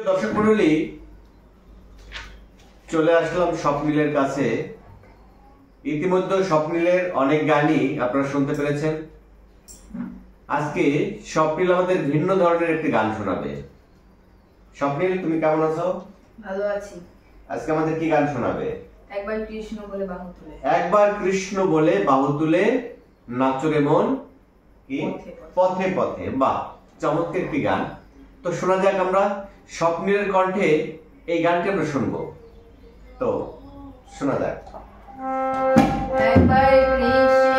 দর্শক মণ্ডলী, চলে আসলাম স্বপ্নিলের কাছে। ইতিমধ্যে স্বপ্নিলের অনেক গানই আপনারা শুনতে পেরেছেন। আজকে স্বপ্নিল আমাদের ভিন্ন ধরনের একটি গান শোনাবে। স্বপ্নিল, তুমি কেমন আছো? ভালো আছি। আজকে আমাদের কি গান শোনাবে? একবার কৃষ্ণ বলে বাহু তুলে। একবার কৃষ্ণ বলে বাহু তুলে নাচরে মন কি পথে পথে। বাহ, চমৎকার একটি গান। তো শোনা যাক, আমরা স্বপ্নিলের কণ্ঠে এই গানটি আমরা শুনবো। তো শোনা যাক। একবার কৃষ্ণ